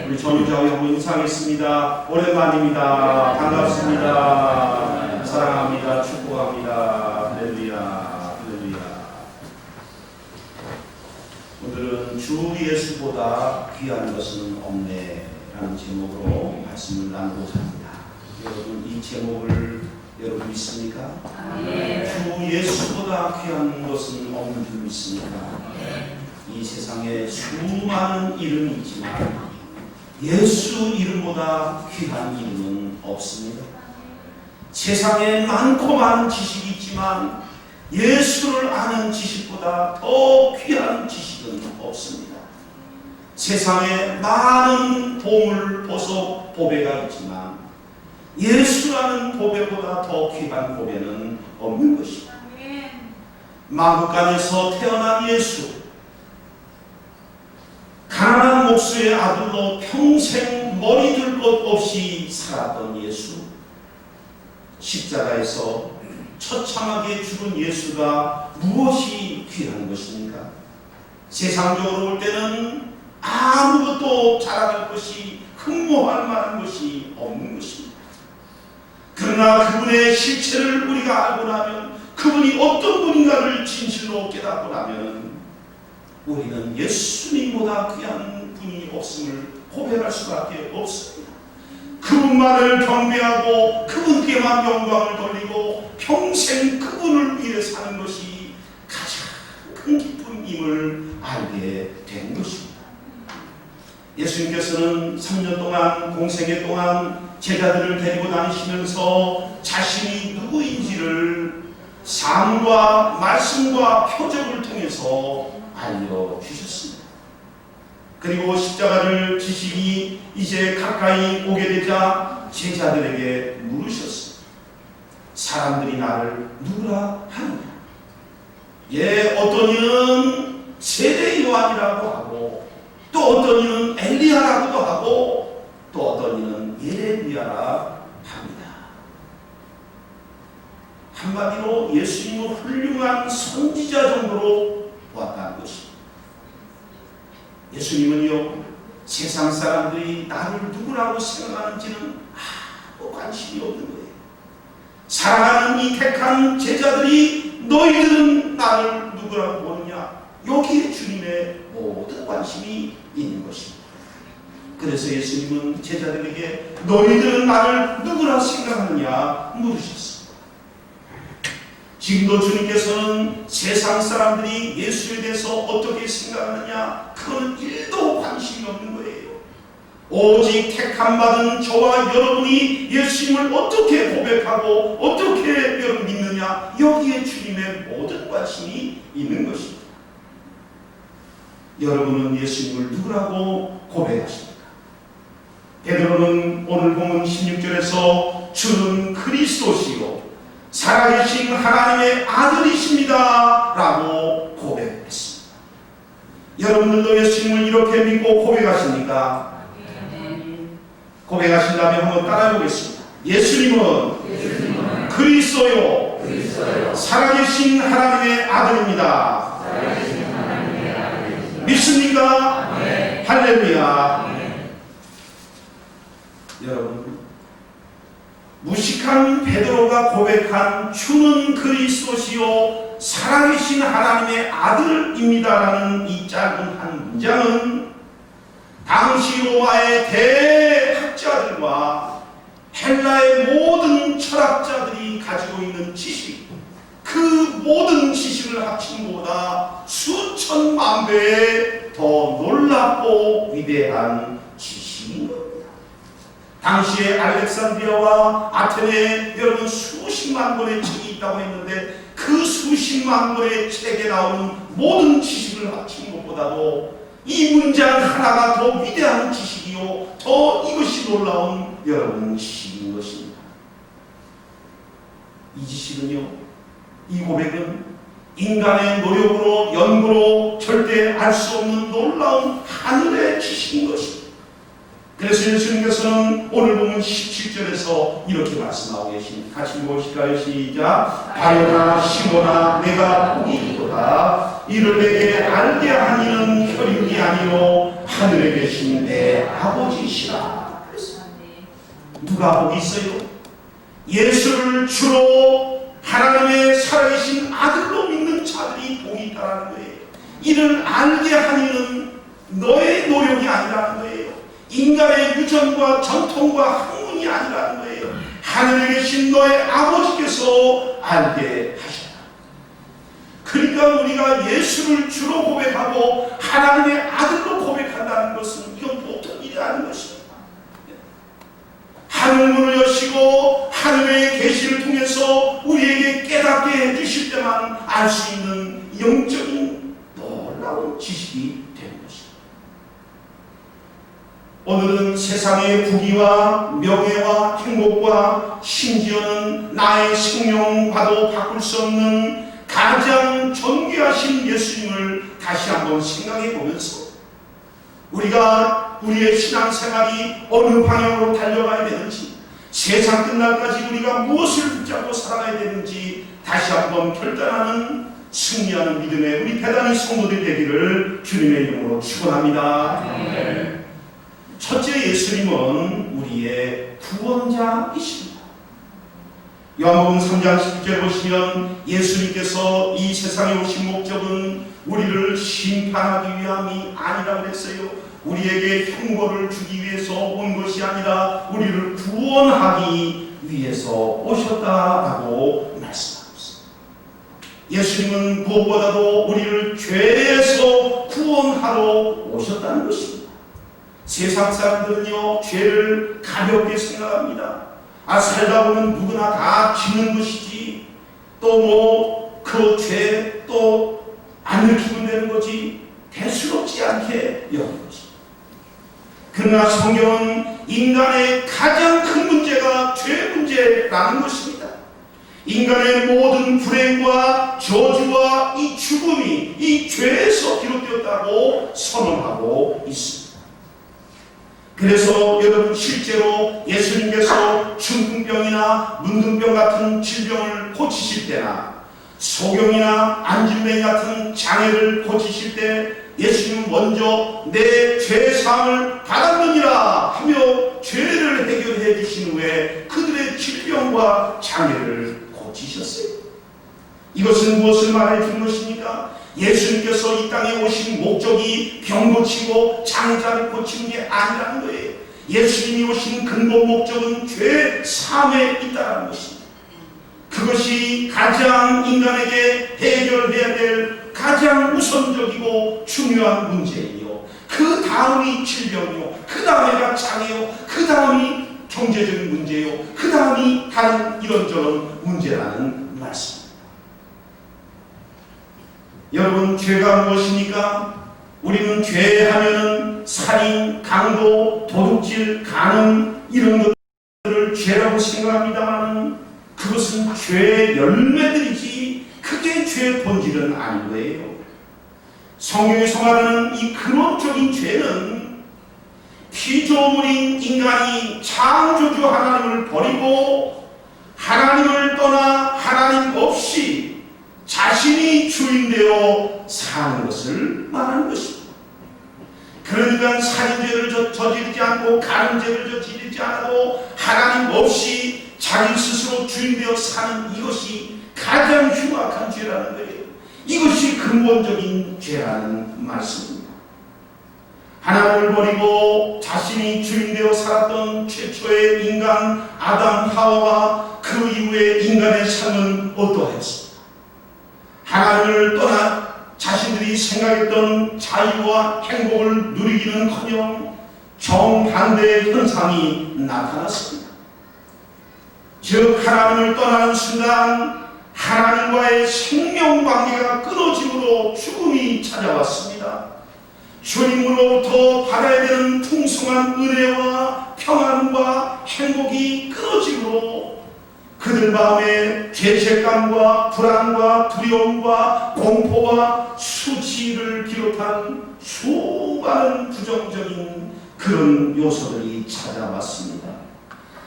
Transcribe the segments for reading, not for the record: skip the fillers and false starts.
우리 전유자와 한번 인사하겠습니다. 오랜만입니다. 반갑습니다. 사랑합니다. 축복합니다. 할렐루야. 할렐루야. 오늘은 주 예수보다 귀한 것은 없네 라는 제목으로 말씀을 나누고자 합니다. 여러분, 이 제목을 여러분 믿습니까? 주 예수보다 귀한 것은 없는 줄 믿습니까? 이 세상에 수많은 이름이 있지만 예수 이름보다 귀한 이름은 없습니다. 세상에 많고 많은 지식이 있지만 예수를 아는 지식보다 더 귀한 지식은 없습니다. 세상에 많은 보물, 보석, 보배가 있지만 예수라는 보배보다 더 귀한 보배는 없는 것입니다. 마구간에서 태어난 예수, 가난한 목수의 아들로 평생 머리둘 것 없이 살았던 예수, 십자가에서 처참하게 죽은 예수가 무엇이 귀한 것입니까? 세상적으로 볼 때는 아무것도 자랑할 것이, 흠모할 만한 것이 없는 것입니다. 그러나 그분의 실체를 우리가 알고 나면, 그분이 어떤 분인가를 진실로 깨닫고 나면 우리는 예수님보다 귀한 분이 없음을 고백할 수밖에 없습니다. 그분만을 경배하고 그분께만 영광을 돌리고 평생 그분을 위해 사는 것이 가장 큰 기쁨임을 알게 된 것입니다. 예수님께서는 3년 동안, 공생애 동안 제자들을 데리고 다니시면서 자신이 누구인지를 삶과 말씀과 표적을 통해서 알려주셨습니다. 그리고 십자가를 지시기 이제 가까이 오게 되자 제자들에게 물으셨습니다. 사람들이 나를 누구라 하느냐? 어떤 이는 세례 요한이라고 하고, 또 어떤 이는 엘리야라고도 하고, 또 어떤 이는 예레미야라 합니다. 한마디로 예수님은 훌륭한 선지자 정도로 보았다는 것입니다. 예수님은요, 세상 사람들이 나를 누구라고 생각하는지는 아무 관심이 없는 거예요. 사랑하는 이 택한 제자들이 너희들은 나를 누구라고 보느냐? 여기에 주님의 모든 관심이 있는 것입니다. 그래서 예수님은 제자들에게 너희들은 나를 누구라 생각하느냐 물으셨습니다. 지금도 주님께서는 세상 사람들이 예수에 대해서 어떻게 생각하느냐, 그거는 1도 관심이 없는 거예요. 오직 택함받은 저와 여러분이 예수님을 어떻게 고백하고 어떻게 여러분 믿느냐, 여기에 주님의 모든 관심이 있는 것입니다. 여러분은 예수님을 누구라고 고백하십니까? 베드로는 오늘 본문 16절에서 주는 그리스도시요 살아계신 하나님의 아들이십니다 라고 고백했습니다. 여러분들도 예수님을 이렇게 믿고 고백하십니까? 고백하신다면 한번 따라해 보겠습니다. 예수님은 그리스도요 살아계신 하나님의 아들입니다. 믿습니까? 할렐루야. 여러분, 무식한 베드로가 고백한 주는 그리스도시요 살아계신 하나님의 아들입니다라는 이 짧은 한 문장은 당시 로마의 대학자들과 헬라의 모든 철학자들이 가지고 있는 지식, 그 모든 지식을 합친 것보다 수천만 배에 더 놀랍고 위대한 지식인 겁니다. 당시에 알렉산드리아와 아테네에 여러분 수십만 권의 책이 있다고 했는데, 그 수십만 권의 책에 나오는 모든 지식을 합친 것보다도 이 문장 하나가 더 위대한 지식이요, 더 이것이 놀라운 여러분 지식인 것입니다. 이 지식은요, 이 고백은 인간의 노력으로, 연구로 절대 알 수 없는 놀라운 하늘의 지식인 것입니다. 그래서 예수님께서는 오늘 보면 17절에서 이렇게 말씀하고 계십니다. 같이 읽어보실까요? 시작. 바요나 시모나 내가 복이 있도다. 이를 내게 알게 하니는 혈육이 아니요 하늘에 계신 내 아버지시라. 누가 복이 있어요? 예수를 주로 하나님의 살아계신 아들로 믿는 자들이 복이 있다는 거예요. 이를 알게 하는 너의 노력이 아니라는 거예요. 인간의 유전과 전통과 학문이 아니라는 거예요. 하늘에 계신 너의 아버지께서 알게 하셨다. 그러니까 우리가 예수를 주로 고백하고 하나님의 아들로 고백한다는 것은 이건 보통 일이 아닌 것입니다. 하늘문을 여시고 하늘의 계시를 통해서 우리에게 깨닫게 해주실 때만 알 수 있는 영적인 놀라운 지식이 되는 것입니다. 오늘은 세상의 부귀와 명예와 행복과 심지어는 나의 생명과도 바꿀 수 없는 가장 존귀하신 예수님을 다시 한번 생각해 보면서 우리가 우리의 신앙생활이 어느 방향으로 달려가야 되는지, 세상 끝날까지 우리가 무엇을 붙잡고 살아가야 되는지 다시 한번 결단하는 승리하는 믿음의 우리 대단히 성도들이 되기를 주님의 이름으로 축원합니다. 네. 첫째, 예수님은 우리의 구원자이십니다. 요한복음 3장 10절 보시면 예수님께서 이 세상에 오신 목적은 우리를 심판하기 위함이 아니라 그랬어요. 우리에게 형벌을 주기 위해서 온 것이 아니라 우리를 구원하기 위해서 오셨다라고 말씀하고 있습니다. 예수님은 무엇보다도 우리를 죄에서 구원하러 오셨다는 것입니다. 세상 사람들은요, 죄를 가볍게 생각합니다. 살다 보면 누구나 다 짓는 것이지, 또 그 죄 또 안 일으키면 되는 거지, 대수롭지 않게 여기는 것입니다. 그러나 성경은 인간의 가장 큰 문제가 죄 문제라는 것입니다. 인간의 모든 불행과 저주와 이 죽음이 이 죄에서 비롯되었다고 선언하고 있습니다. 그래서 여러분, 실제로 예수님께서 중풍병이나 문둥병 같은 질병을 고치실 때나 소경이나 안진뱅이 같은 장애를 고치실 때 예수님은 먼저 내 죄사함을 받았느니라 하며 죄를 해결해 주신 후에 그들의 질병과 장애를 고치셨어요. 이것은 무엇을 말해 주는 것입니까? 예수님께서 이 땅에 오신 목적이 병 고치고 장자를 고치는 게 아니라는 거예요. 예수님이 오신 근본 목적은 죄 사함에 있다는 것입니다. 그것이 가장 인간에게 해결해야 될 가장 우선적이고 중요한 문제이요, 그 다음이 질병이요, 그 다음에가 장애요, 그 다음이 경제적인 문제요, 그 다음이 다른 이런저런 문제라는 말씀입니다. 여러분, 죄가 무엇입니까? 우리는 죄하면은 살인, 강도, 도둑질, 간음 이런 것들을 죄라고 생각합니다만 그것은 죄의 열매들이지 그게 죄의 본질은 아닌 거예요. 성경에서 말하는 이 근원적인 죄는 피조물인 인간이 창조주 하나님을 버리고 하나님을 떠나 하나님 없이 자신이 주인되어 사는 것을 말하는 것입니다. 그러니까 살인죄를 저지르지 않고 간음죄를 저지르지 않아도 하나님 없이 자기 스스로 주인되어 사는 이것이 가장 흉악한 죄라는 거예요. 이것이 근본적인 죄라는 말씀입니다. 하나님을 버리고 자신이 주인되어 살았던 최초의 인간 아담 하와와 그 이후에 인간의 삶은 어떠했습니까? 하나님을 떠나 자신들이 생각했던 자유와 행복을 누리기는커녕 정반대의 현상이 나타났습니다. 즉, 하나님을 떠나는 순간 하나님과의 생명관계가 끊어짐으로 죽음이 찾아왔습니다. 주님으로부터 받아야 되는 풍성한 은혜와 평안과 행복이 끊어짐으로 그들 마음에 죄책감과 불안과 두려움과 공포와 수치를 비롯한 수많은 부정적인 그런 요소들이 찾아왔습니다.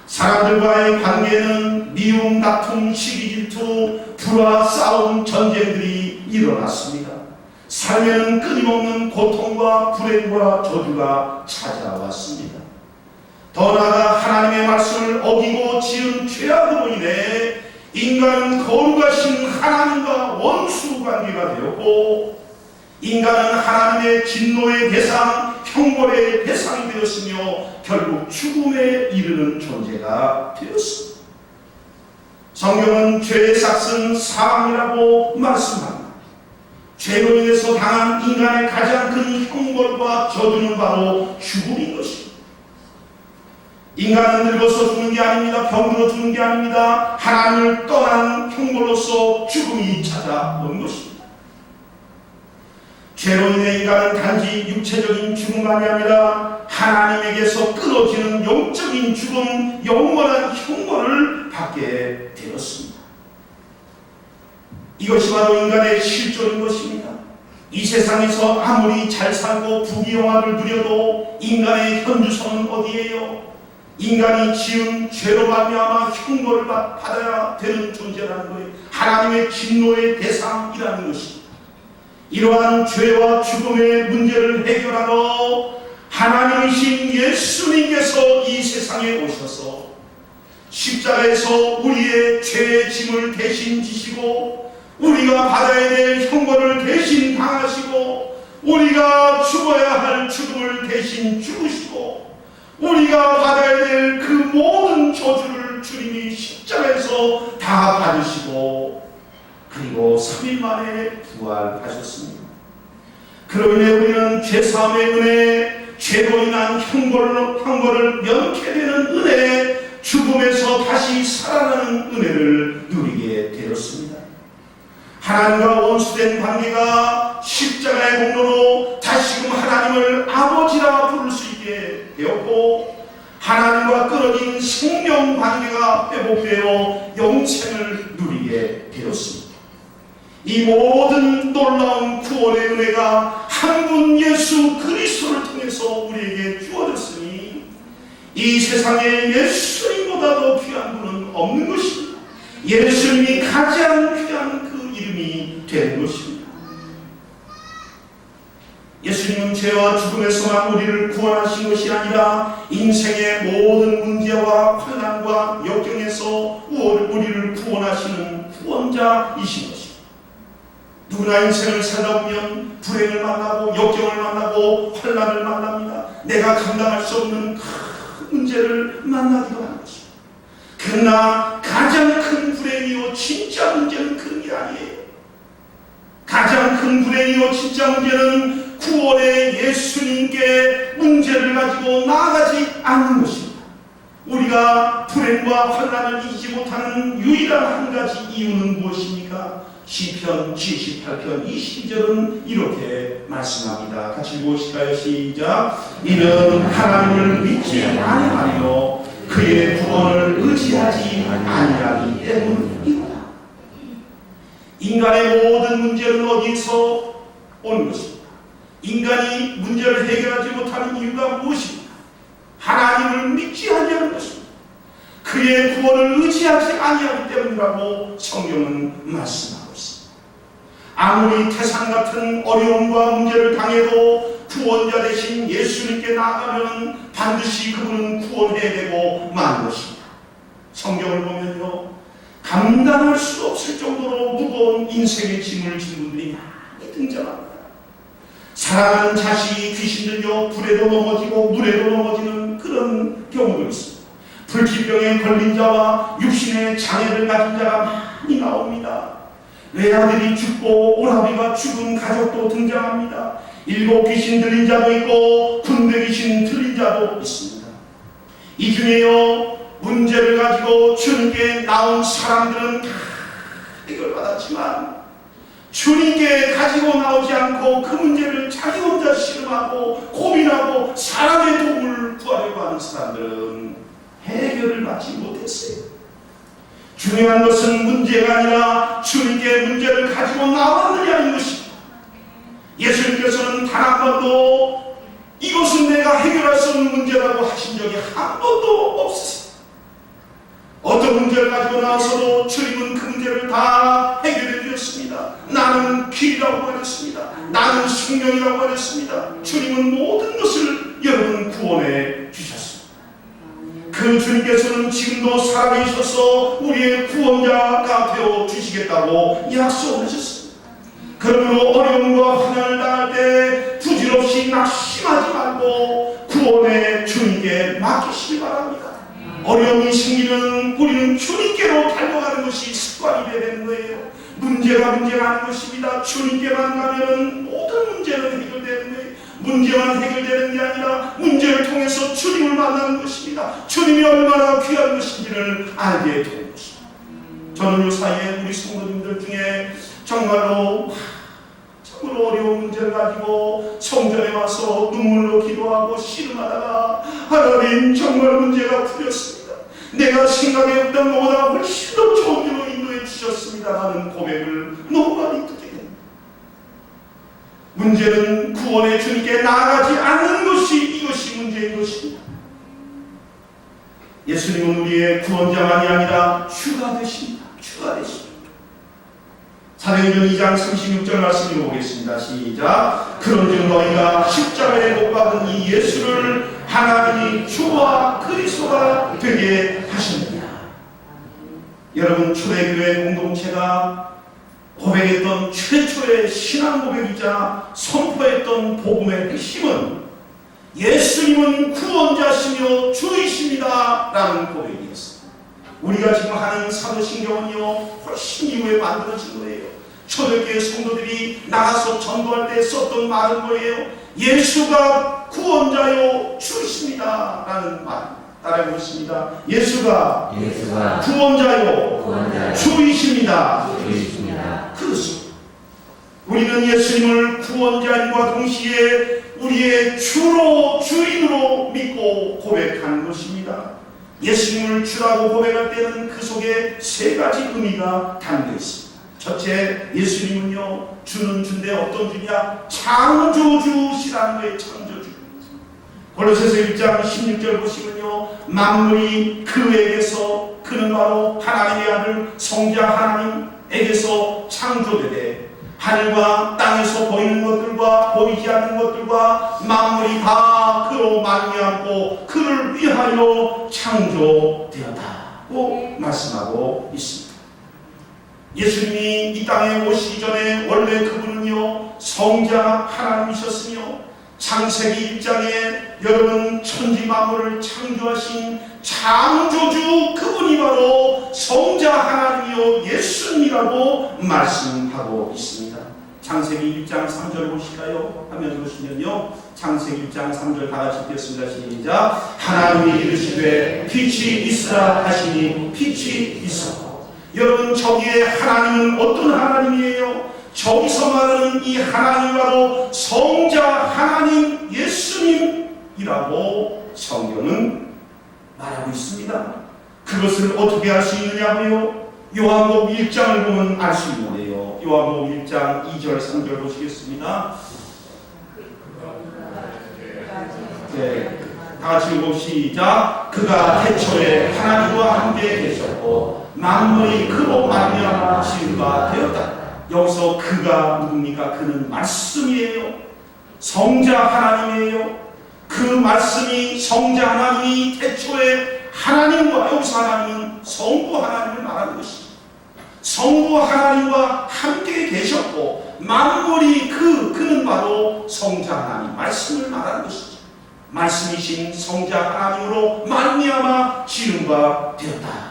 사람들과의 관계는 미움, 다툼, 시기 질투, 불화, 싸움, 전쟁들이 일어났습니다. 삶에는 끊임없는 고통과 불행과 저주가 찾아왔습니다. 더 나아가 하나님의 말씀을 어기고 지은 죄악으로 인해 인간은 거룩하신 하나님과 원수 관계가 되었고, 인간은 하나님의 진노의 대상, 형벌의 대상이 되었으며 결국 죽음에 이르는 존재가 되었습니다. 성경은 죄의 삭은 사망이라고 말씀합니다. 죄로 인해서 당한 인간의 가장 큰 형벌과 저주는 바로 죽음인 것입니다. 인간은 늙어서 죽는 게 아닙니다. 병들어 죽는 게 아닙니다. 하나님을 떠난 형벌로서 죽음이 찾아온 것입니다. 죄로 인해 인간은 단지 육체적인 죽음만이 아니라 하나님에게서 끊어지는 영적인 죽음, 영원한 형벌을 받게 되었습니다. 이것이 바로 인간의 실존인 것입니다. 이 세상에서 아무리 잘 살고 부귀영화를 누려도 인간의 현주소는 어디예요? 인간이 지은 죄로 말미암아 형벌을 받아야 되는 존재라는 거예요. 하나님의 진노의 대상이라는 것입니다. 이러한 죄와 죽음의 문제를 해결하러 하나님이신 예수님께서 이 세상에 오셔서 십자가에서 우리의 죄의 짐을 대신 지시고, 우리가 받아야 될 형벌을 대신 당하시고, 우리가 죽어야 할 죽음을 대신 죽으시고, 우리가 받아야 될 그 모든 저주를 주님이 십자가에서 다 받으시고, 그리고 3일 만에 부활하셨습니다. 그로 인해 우리는 죄사함의 은혜, 죄로 인한 형벌을 면케 되는 은혜, 죽음에서 다시 살아나는 은혜를 누리게 되었습니다. 하나님과 원수된 관계가 십자가의 공로로 다시금 하나님을 아버지라 부를 수 있게 되었고, 하나님과 끊어진 생명 관계가 회복되어 영생을 누리게 되었습니다. 이 모든 놀라운 구원의 은혜가 한 분 예수 그리스도를 통해서 우리에게 주어졌으니, 이 세상에 예수님보다도 귀한 분은 없는 것입니다. 예수님이 가장 귀한 그 이름이 된 것입니다. 예수님은 죄와 죽음에서만 우리를 구원하신 것이 아니라 인생의 모든 문제와 환난과 역경에서 우리를 구원하시는 구원자이신 것입니다. 누구나 인생을 살다 보면 불행을 만나고 역경을 만나고 환난을 만납니다. 내가 감당할 수 없는 큰 문제를 만나기도 하는 것입니다. 그러나 가장 큰 불행이요 진짜 문제는 그런 게 아니에요. 가장 큰 불행이요 진짜 문제는 구원의 예수님께 문제를 가지고 나아가지 않는 것입니다. 우리가 불행과 환난을 이기지 못하는 유일한 한 가지 이유는 무엇입니까? 시편 78편 22절은 이렇게 말씀합니다. 같이 읽어보실까요? 시작. 이는 하나님을 믿지 아니하며 그의 구원을 의지하지 아니하기 때문이다. 인간의 모든 문제는 어디서 오는 것입니까? 인간이 문제를 해결하지 못하는 이유가 무엇입니까? 하나님을 믿지 아니하는 것입니다. 그의 구원을 의지하지 아니하기 때문이라고 성경은 말씀하고 있습니다. 아무리 태산 같은 어려움과 문제를 당해도 구원자 되신 예수님께 나아가면 반드시 그분은 구원해야 되고 마는 것입니다. 성경을 보면요, 감당할 수 없을 정도로 무거운 인생의 짐을 진 분들이 많이 등장합니다. 사랑하는 자식이 귀신 들려 불에도 넘어지고 물에도 넘어지는 그런 경우도 있습니다. 불치병에 걸린 자와 육신의 장애를 가진 자가 많이 나옵니다. 외아들이 죽고 오라비가 죽은 가족도 등장합니다. 일곱 귀신 들린 자도 있고 군대 귀신 들린 자도 있습니다. 이 중에요, 문제를 가지고 주님께 나온 사람들은 다 해결받았지만 주님께 가지고 나오지 않고 그 문제를 자기 혼자 씨름하고 고민하고 사람의 도움을 구하려고 하는 사람들은 해결을 받지 못했어요. 중요한 것은 문제가 아니라 주님께 문제를 가지고 나왔느냐는 것입니다. 예수님께서는 단 한 번도 이것은 내가 해결할 수 없는 문제라고 하신 적이 한 번도 없었습니다. 어떤 문제를 가지고 나와서도 주님은 그 문제를 다 해결해 주셨습니다. 나는 길이라고 말했습니다. 나는 생명이라고 말했습니다. 주님은 모든 것을 여러분 구원해 주셨습니다. 그 주님께서는 지금도 살아계셔서 우리의 구원자가 되어 주시겠다고 약속하셨습니다. 그러므로 어려움과 환난을 당할 때 부질없이 낙심하지 말고 구원의 주님께 맡기시기 바랍니다. 어려움이 생기면 우리는 주님께로 달려가는 것이 습관이 되야 되는 거예요. 문제가 아닌 것입니다. 주님께만 가면 모든 문제는 해결되는 거예요. 문제만 해결되는 게 아니라 문제를 통해서 주님을 만나는 것입니다. 주님이 얼마나 귀한 것인지를 알게 되는 것입니다. 저는 요 사이에 우리 성도님들 중에 정말로 어려운 문제를 가지고 성전에 와서 눈물로 기도하고 씨름하다가 하나님 정말 문제가 풀렸습니다. 내가 생각했던 것보다 훨씬 더 좋은 길로 인도해 주셨습니다 라는 고백을 너무 많이 듣게 됩니다. 문제는 구원의 주님께 나아가지 않는 것이 이것이 문제인 것입니다. 예수님은 우리의 구원자만이 아니라 주가 되십니다. 주가 되십니다. 사도행전 2장 36절 말씀 읽어보겠습니다. 시작. 그런즉 너희가 십자가에 못 박은 이 예수를 하나님이 주와 그리스도가 되게 하십니다. 여러분, 초대교회 공동체가 고백했던 최초의 신앙 고백이자 선포했던 복음의 핵심은 예수님은 구원자시며 주이십니다 라는 고백이었습니다. 우리가 지금 하는 사도신경은요 훨씬 이후에 만들어진 거예요. 초대교회 성도들이 나가서 전도할 때 썼던 말은 뭐예요? 예수가 구원자요 주이십니다 라는 말 따라해보겠습니다. 예수가 구원자요 주이십니다. 그렇습니다. 우리는 예수님을 구원자님과 동시에 우리의 주로 주인으로 믿고 고백하는 것입니다. 예수님을 주라고 고백할 때는 그 속에 세 가지 의미가 담겨 있습니다. 첫째, 예수님은요 주는 주인데 어떤 주냐? 창조주시라는 거예요. 창조주. 골로새서 1장 16절 보시면요 만물이 그에게서, 그는 바로 하나님의 아들 성자 하나님에게서 창조되되 하늘과 땅에서 보이는 것들과 보이지 않는 것들과 만물이 다 그로 말미암고 그를 위하여 창조되었다고 말씀하고 있습니다. 예수님이 이 땅에 오시기 전에 원래 그분은요 성자 하나님이셨으며 창세기 1장에 여러분 천지 만물을 창조하신 창조주 그분이 바로 성자 하나님이요 예수님이라고 말씀하고 있습니다. 창세기 1장 3절 보실까요? 화면 보시면요 창세기 1장 3절 다 같이 읽겠습니다. 시작. 하나님이 이르시되 빛이 있으라 하시니 빛이 있어. 여러분, 저기에 하나님은 어떤 하나님이에요? 저기서 말하는 이 하나님 바로 성자 하나님 예수님이라고 성경은 말하고 있습니다. 그것을 어떻게 알 수 있느냐고요? 요한복음 1장을 보면 알 수 있는 거예요. 요한복음 1장 2절 3절 보시겠습니다. 네, 다 같이 읽어 시작. 그가 태초에 하나님과 함께 계셨고 만물이 그로 말미암아 지음바 되었다. 여기서 그가 누굽니까? 그는 말씀이에요. 성자 하나님이에요. 그 말씀이 성자 하나님이 태초에 하나님과, 여기서 하나님은 성부 하나님을 말하는 것이죠. 성부 하나님과 함께 계셨고 만물이 그는 바로 성자 하나님 말씀을 말하는 것이죠. 말씀이신 성자 하나님으로 말미암아 지음바 되었다.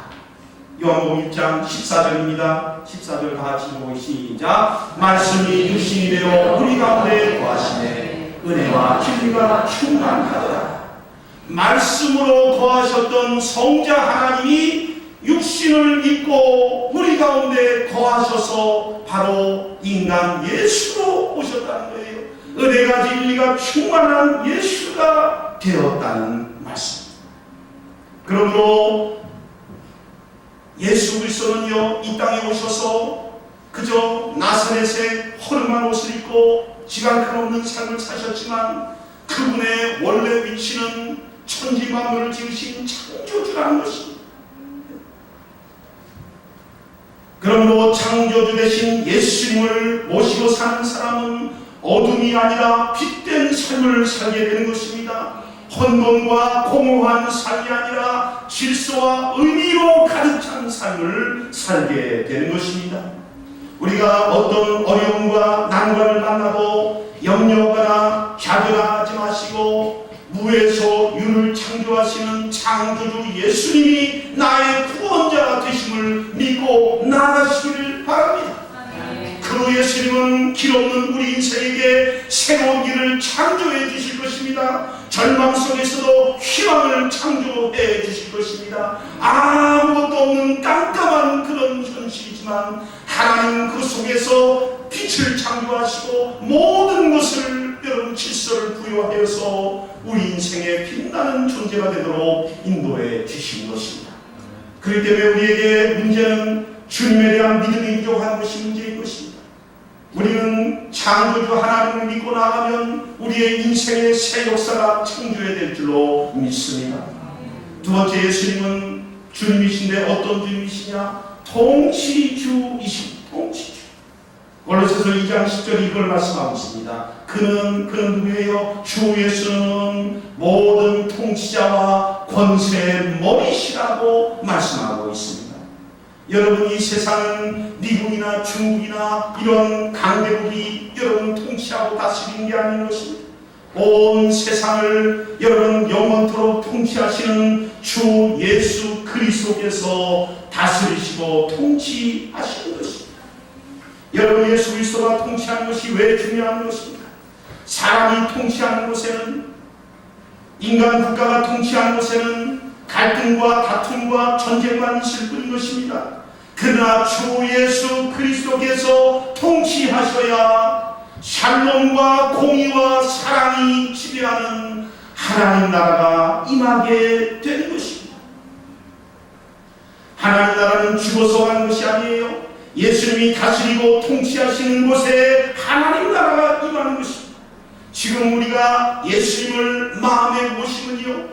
요한복음 1장 14절입니다. 14절 다 같이 보고 시작. 말씀이 육신이 되어 우리 가운데 거하시네 은혜와 진리가 충만하더라. 말씀으로 거하셨던 성자 하나님이 육신을 입고 우리 가운데 거하셔서 바로 인간 예수로 오셨다는 거예요. 은혜가 진리가 충만한 예수가 되었다는 말씀. 그러므로 예수 그리스도는요 이 땅에 오셔서 그저 나사렛의 허름한 옷을 입고 지각한 없는 삶을 사셨지만 그분의 원래 위치는 천지 만물을 지으신 창조주라는 것입니다. 그러므로 창조주 되신 예수님을 모시고 사는 사람은 어둠이 아니라 빛된 삶을 살게 되는 것입니다. 헌돈과 공허한 삶이 아니라 질서와 의미로 가득 찬 삶을 살게 되는 것입니다. 우리가 어떤 어려움과 난관을 만나도 염려하거나 좌절하지 마시고 무에서 유를 창조하시는 창조주 예수님이 나의 구원자가 되심을 믿고 나아가시기를 바랍니다. 그 예수님은 길없는 우리 인생에게 새로운 길을 창조해 주실 것입니다. 절망 속에서도 희망을 창조해 주실 것입니다. 아무것도 없는 깜깜한 그런 현실이지만 하나님 그 속에서 빛을 창조하시고 모든 것을 여러분 질서를 부여하여서 우리 인생에 빛나는 존재가 되도록 인도해 주신 것입니다. 그렇기 때문에 우리에게 문제는 주님에 대한 믿음이 부족한 것이 문제인 것입니다. 우리는 창조주 하나님을 믿고 나가면 우리의 인생의 새 역사가 창조해야 될 줄로 믿습니다. 두 번째, 예수님은 주님이신데 어떤 주님이시냐? 통치주이십니다. 통치주. 골로새서 2장 10절 이걸 말씀하고 있습니다. 그는 누구예요? 주 예수는 모든 통치자와 권세의 머리시라고 말씀하고 있습니다. 여러분, 이 세상은 미국이나 중국이나 이런 강대국이 여러분 통치하고 다스리는 게 아닌 것입니다. 온 세상을 여러분 영원토록 통치하시는 주 예수 그리스도께서 다스리시고 통치하시는 것입니다. 여러분, 예수 그리스도가 통치하는 것이 왜 중요한 것입니까? 사람이 통치하는 곳에는, 인간 국가가 통치하는 곳에는 갈등과 다툼과 전쟁만 있을 뿐인 것입니다. 그러나 주 예수 그리스도께서 통치하셔야 샬롬과 공의와 사랑이 지배하는 하나님 나라가 임하게 되는 것입니다. 하나님 나라는 죽어서 가는 것이 아니에요. 예수님이 다스리고 통치하시는 곳에 하나님 나라가 임하는 것입니다. 지금 우리가 예수님을 마음에 모시면요,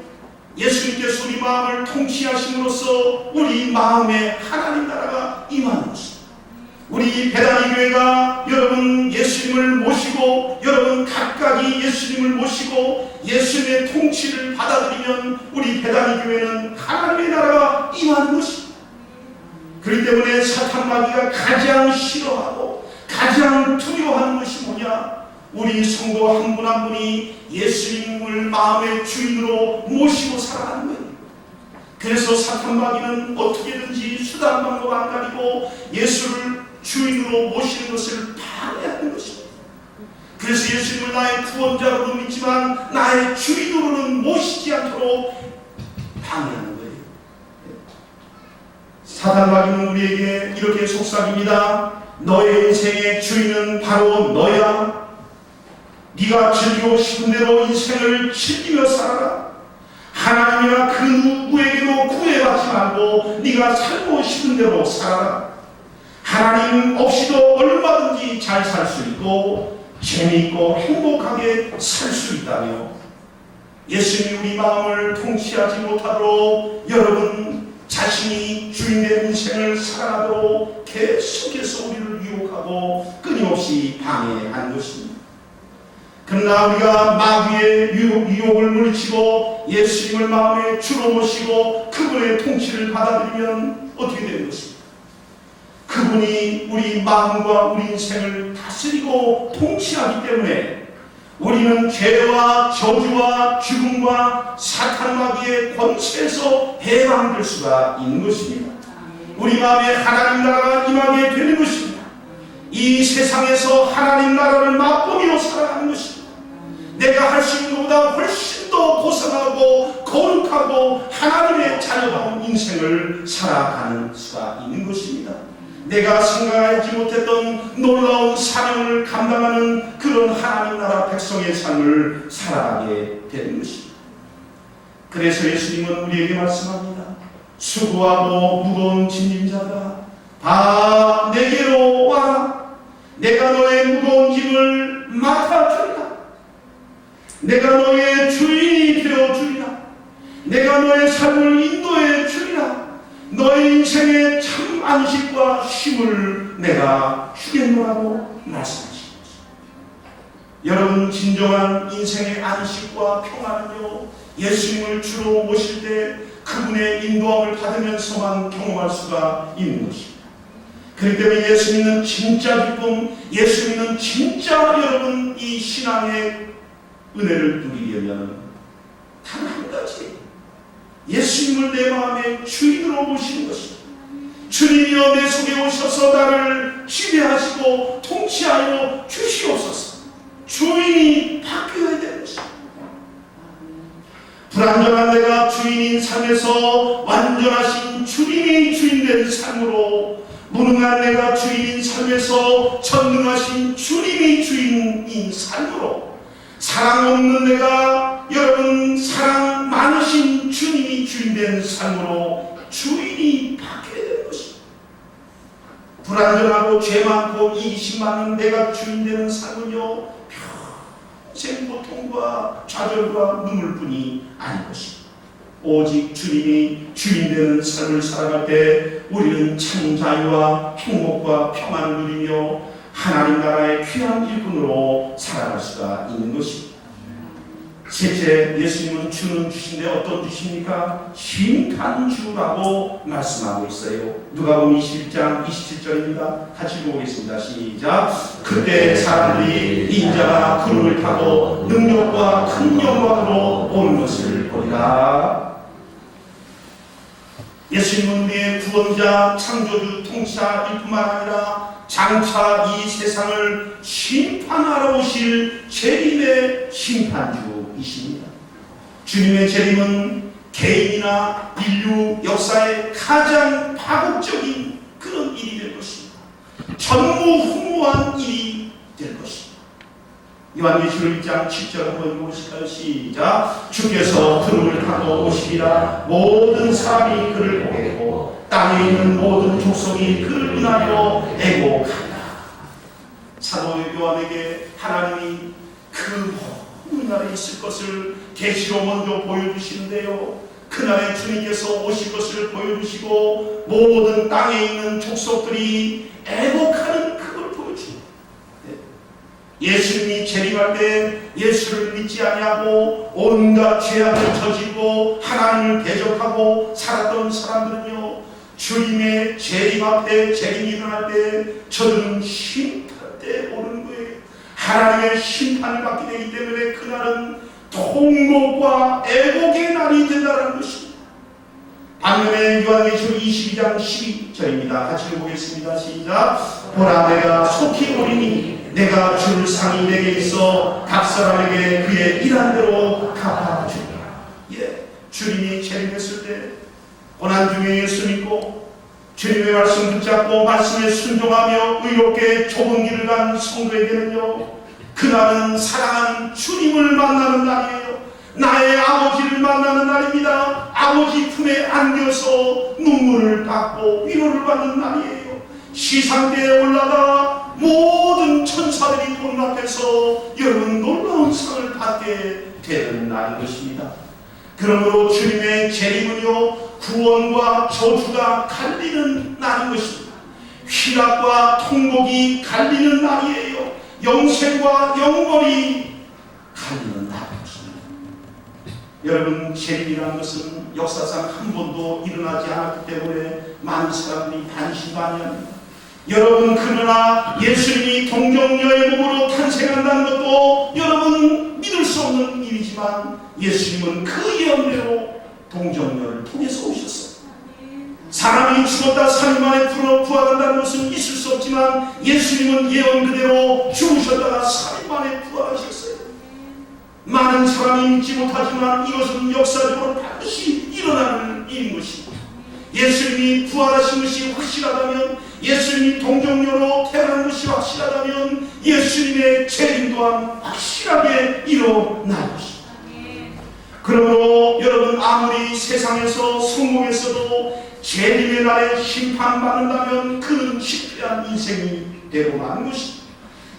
예수님께서 우리 마음을 통치하심으로써 우리 마음에 하나님 나라가 임하는 것입니다. 우리 배단위 교회가 여러분 예수님을 모시고 여러분 각각이 예수님을 모시고 예수님의 통치를 받아들이면 우리 배단위 교회는 하나님의 나라가 임하는 것입니다. 그렇기 때문에 사탄 마귀가 가장 싫어하고 가장 두려워하는 것이 뭐냐? 우리 성도 한 분 한 분이 예수님을 마음의 주인으로 모시고 살아가는 거예요. 그래서 사탄 마귀는 어떻게든지 수단 방법 안 가리고 예수를 주인으로 모시는 것을 방해하는 것입니다. 그래서 예수님을 나의 구원자로도 믿지만 나의 주인으로는 모시지 않도록 방해하는 거예요. 사탄 마귀는 우리에게 이렇게 속삭입니다. 너의 인생의 주인은 바로 너야. 네가 즐기고 싶은 대로 인생을 즐기며 살아라. 하나님이나 그 누구에게도 구애받지 말고 네가 살고 싶은 대로 살아라. 하나님 없이도 얼마든지 잘 살 수 있고 재미있고 행복하게 살 수 있다며 예수님이 우리 마음을 통치하지 못하도록 여러분 자신이 주인의 인생을 살아가도록 계속해서 우리를 유혹하고 끊임없이 방해하는 것입니다. 그러나 우리가 마귀의 유혹을 물리치고 예수님을 마음에 주로 모시고 그분의 통치를 받아들이면 어떻게 되는 것입니까? 그분이 우리 마음과 우리 인생을 다스리고 통치하기 때문에 우리는 죄와 저주와 죽음과 사탄 마귀의 권세에서 해방될 수가 있는 것입니다. 우리 마음에 하나님 나라가 임하게 되는 것입니다. 이 세상에서 하나님 나라를 맛보며 살아가는 것입니다. 내가 할 수 있는 것보다 훨씬 더 고상하고 거룩하고 하나님의 자녀다운 인생을 살아가는 수가 있는 것입니다. 내가 생각하지 못했던 놀라운 사명을 감당하는 그런 하나님 나라 백성의 삶을 살아가게 되는 것입니다. 그래서 예수님은 우리에게 말씀합니다. 수고하고 무거운 짐진 자들아 다 내게로 와라. 내가 너의 무거운 짐을 맡아주리라. 내가 너의 주인이 되어주리라. 내가 너의 삶을 인도해 주리라. 너의 인생의 참 안식과 쉼을 내가 주겠노라고 말씀하십니다. 여러분, 진정한 인생의 안식과 평안은요, 예수님을 주로 모실 때 그분의 인도함을 받으면서만 경험할 수가 있는 것입니다. 그렇기 때문에 예수 믿는 진짜 기쁨, 예수 믿는 진짜 여러분 이 신앙의 은혜를 누리려면 단 한 가지, 예수님을 내 마음의 주인으로 모시는 것입니다. 주님이여 내 속에 오셔서 나를 지배하시고 통치하여 주시옵소서. 주인이 바뀌어야 되는 것입니다. 불완전한 내가 주인인 삶에서 완전하신 주님이 주인된 삶으로, 무능한 내가 주인인 삶에서 전능하신 주님이 주인인 삶으로, 사랑 없는 내가 여러분 사랑 많으신 주님이 주인된 삶으로 주인이 바뀌어야 되는 것입니다. 불완전하고 죄 많고 이기심 많은 내가 주인되는 삶은요, 평생 고통과 좌절과 눈물뿐이 아닌 것입니다. 오직 주님이 주인되는 삶을 살아갈 때 우리는 참 자유와 행복과 평안을 누리며 하나님 나라의 귀한 일꾼으로 살아갈 수가 있는 것입니다. 셋째, 예수님은 주는 주신데 어떤 주십니까? 심판주라고 말씀하고 있어요. 누가복음 21장 27절입니다. 같이 보겠습니다. 시작. 그때 사람들이 인자가 구름을 타고 능력과 큰 영광으로 오는 것을 보리라. 예수님은 우리의 구원자, 창조주, 통치자일 뿐만 아니라 장차 이 세상을 심판하러 오실 재림의 심판주이십니다. 주님의 재림은 개인이나 인류 역사의 가장 파국적인 그런 일이 될 것입니다. 전무후무한 일이 될 것입니다. 요한계시록 1장 7절 한번 읽어보실까요? 시작. 주께서 구름을 타고 오시리라. 모든 사람이 그를 보게 되고 땅에 있는 모든 족속이 그를 인하여 애곡하리라. 사도 요한에게 하나님이 그 모든 날에 있을 것을 계시로 먼저 보여주시는데요, 그날에 주님께서 오실 것을 보여주시고 모든 땅에 있는 족속들이 애곡하는 그걸 보여줍니다. 예수님이 재림할 때 예수를 믿지 아니하고 온갖 죄악을 저지르고 하나님을 대적하고 살았던 사람들은요, 주님의 재림 앞에 재림이 일어날 때 저들은 심판대에 오는 거예요. 하나님의 심판을 받게 되기 때문에 그날은 통곡과 애곡의 날이 된다는 것입니다. 반면에 요한계시록 22장 12절입니다. 같이 보겠습니다. 시작. 보라, 내가 속히 오리니 내가 줄 상이 내게 있어 각 사람에게 그의 일한 대로 갚아주리라. 예, 주님이 재림했을 때 고난 중에 예수 믿고 주님의 말씀 붙잡고 말씀에 순종하며 의롭게 좁은 길을 간 성도에게는요, 그날은 사랑하는 주님을 만나는 날이에요. 나의 아버지를 만나는 날입니다. 아버지 품에 안겨서 눈물을 닦고 위로를 받는 날이에요. 시상대에 올라가 모든 천사들이 보는 앞에서 여러분 놀라운 상을 받게 되는 날인 것입니다. 그러므로 주님의 재림은요, 구원과 저주가 갈리는 날인 것입니다. 희락과 통곡이 갈리는 날이에요. 영생과 영벌이 갈리는 날인 것입니다. 여러분, 재림이라는 것은 역사상 한 번도 일어나지 않았기 때문에 많은 사람들이 반신반의합니다. 여러분, 그러나 예수님이 동정녀의 몸으로 탄생한다는 것도 여러분 믿을 수 없는 일이지만 예수님은 그 예언대로 동정녀를 통해서 오셨어요. 사람이 죽었다 3일 만에 부활한다는 것은 있을 수 없지만 예수님은 예언 그대로 죽으셨다가 3일 만에 부활하셨어요. 많은 사람이 믿지 못하지만 이것은 역사적으로 반드시 일어나는 일인 것입니다. 예수님이 부활하신 것이 확실하다면, 예수님이 동정녀로 태어난 것이 확실하다면 예수님의 재림 또한 확실하게 일어날 것입니다. 그러므로 여러분, 아무리 세상에서 성공했어도 재림의 날에 심판받는다면 그는 실패한 인생이 되고 마는 것입니다.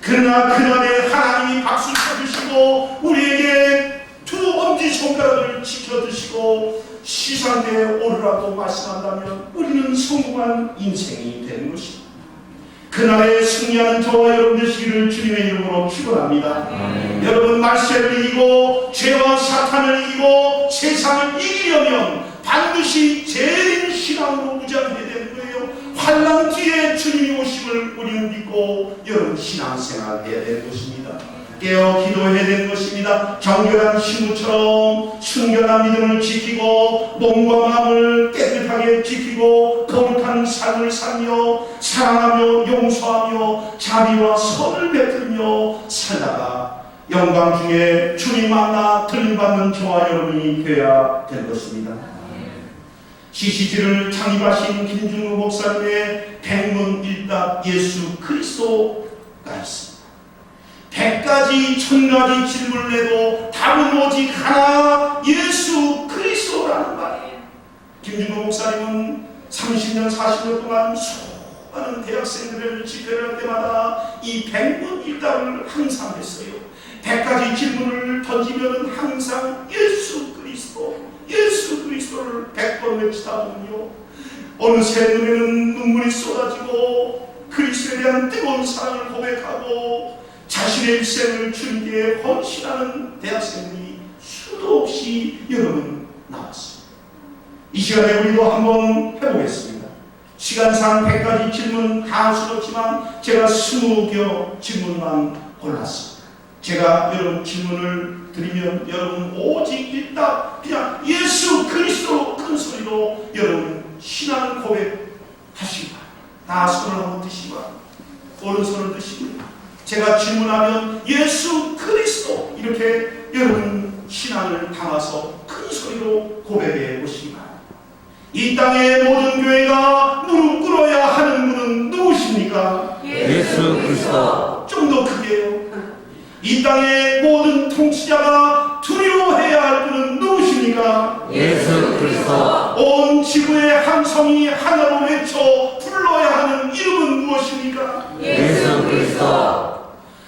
그러나 그날에 하나님이 박수 쳐주시고 우리에게 두 엄지손가락을 지켜주시고 시상대에 오르라고 말씀한다면 우리는 성공한 인생이 되는 것입니다. 그날에 승리하는 저와 여러분 되시기를 주님의 이름으로 축원합니다. 여러분, 말세를 이기고 죄와 사탄을 이기고 세상을 이기려면 반드시 재림 신앙으로 무장해야 되는 거예요. 환난 뒤에 주님이 오심을 우리는 믿고 여러분 신앙생활 해야 되는 것입니다. 깨어 기도해야 되는 것입니다. 정결한 신부처럼 순결한 믿음을 지키고 몸과 마음을 깨끗하게 지키고 거룩한 삶을 살며 사랑하며 용서하며 자비와 선을 베풀며 살다가 영광 중에 주님 만나 들림받는 저와 여러분이 되어야 될 것입니다. CCG를 창립하신 김중우 목사님의 백문일답 예수 그리스도가 있습니다. 100가지 1000가지 질문을 해도 답은 오직 하나, 예수 그리스도라는 말이에요. 김중우 목사님은 30년 40년 동안 수많은 대학생들을 집회를 할 때마다 이 백문일답을 항상 했어요. 100가지 질문을 던지면 항상 예수 그리스도를 100번 외치다 보면요, 어느새 눈에는 눈물이 쏟아지고 그리스도에 대한 뜨거운 사랑을 고백하고 자신의 일생을 주님께 헌신하는 대학생들이 수도 없이 여러분 나왔습니다. 이 시간에 우리도 한번 해보겠습니다. 시간상 100가지 질문 가수롭지만 제가 20개 질문만 골랐습니다. 제가 여러분 질문을 드리면 여러분 오직 일답, 그냥 예수 그리스도 큰 소리로 여러분 신앙 고백하시기 바랍니다. 다 손을 한번 드시기 바랍니다. 오른손을 드시고 제가 질문하면 예수 그리스도 이렇게 여러분 신앙을 담아서 큰 소리로 고백해 보시기 바랍니다. 이 땅의 모든 교회가 무릎 꿇어야 하는 분은 누구십니까? 예수 그리스도. 좀 더 크게요. 이 땅의 모든 통치자가 두려워해야 할 분은 누구십니까? 예수 그리스도. 온 지구의 함성이 하나로 외쳐 불러야 하는 이름은 무엇입니까? 예수 그리스도.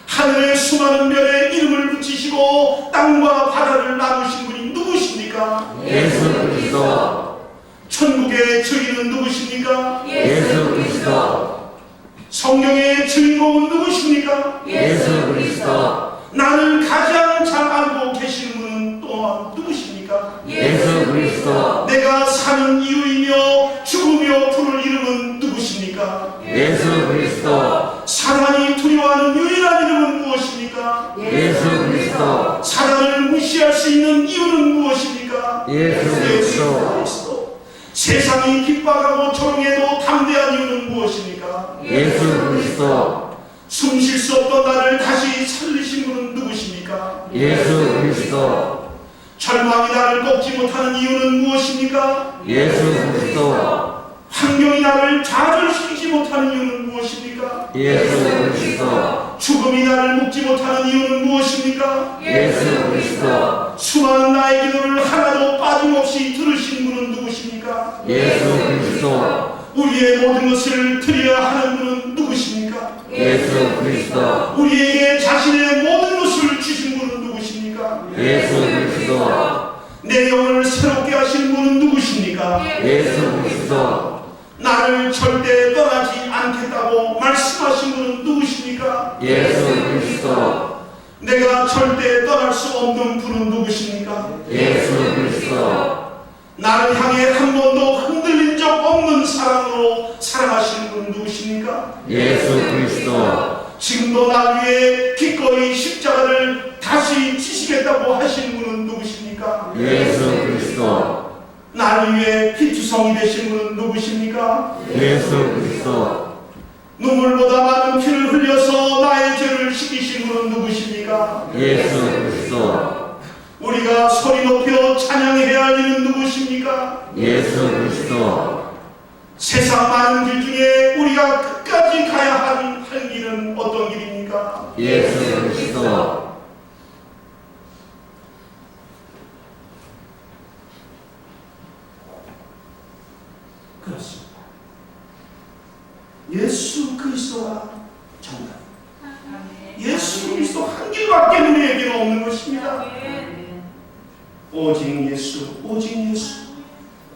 하늘의 수많은 별에 이름을 붙이시고 땅과 바다를 나누신 분이 누구십니까? 예수 그리스도. 천국의 주인은 누구십니까? 예수 그리스도. 성경의 주인공은 누구십니까? 예수 그리스도. 나를 가장 잘 알고 계시는 분은 또한 누구십니까? 예수 그리스도. 내가 사는 이유이며 죽으며 부를 이름은 누구십니까? 예수 그리스도. 사단이 두려워하는 유일한 이름은 무엇입니까? 예수 그리스도. 사단을 무시할 수 있는 이유는 무엇입니까? 예수 그리스도. 그리스도. 세상이 핍박하고 조롱해도 담대한 이유는 무엇입니까? 예수 그리스도. 숨 쉴 수 없던 나를 다시 살리신 분은 누구십니까? 예수 그리스도. 절망이 나를 꺾지 못하는 이유는 무엇입니까? 예수 그리스도. 환경이 나를 좌절시키지 못하는 이유는 무엇입니까? 예수 그리스도. 죽음이 나를 묶지 못하는 이유는 무엇입니까? 예수 그리스도. 수많은 나의 기도를 하나도 빠짐없이 들으신 분은 누구십니까? 예수 그리스도. 우리의 모든 것을 드려야 하는 분은 누구십니까? 예수 그리스도. 우리에게 자신의 모든 것을 주신 분은 누구십니까? 예수 그리스도. 내 영혼을 새롭게 하신 분은 누구십니까? 예수 그리스도. 나를 절대 떠나지 않겠다고 말씀하신 분은 누구십니까? 예수 그리스도. 내가 절대 떠날 수 없는 분은 누구십니까? 예수 그리스도. 나를 향해 한 번도 흔들린 적 없는 사랑으로 사랑하시는 분은 누구십니까? 예수 그리스도. 지금도 나 위해 기꺼이 십자가를 다시 지시겠다고 하시는 분은 누구십니까? 예수 그리스도. 나를 위해 피투성이 되신 분은 누구십니까? 예수 그리스도. 눈물보다 많은 피를 흘려서 나의 죄를 씻기신 분은 누구십니까? 예수 그리스도. 우리가 소리 높여 찬양해야 할 이는 누구십니까? 예수 그리스도. 세상 많은 길 중에 우리가 끝까지 가야 할 길은 어떤 길입니까? 예수 그리스도. 그렇습니다. 예수 그리스도가 정답. 예수 그리스도 한 길밖에 우리에게는 없는 것입니다. 오직 예수, 오직 예수.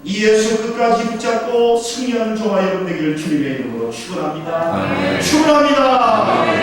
이 예수 끝까지 붙잡고 승리하는 저와 여러분 되기를 주님의 이름으로 축원합니다. 아멘. 축원합니다.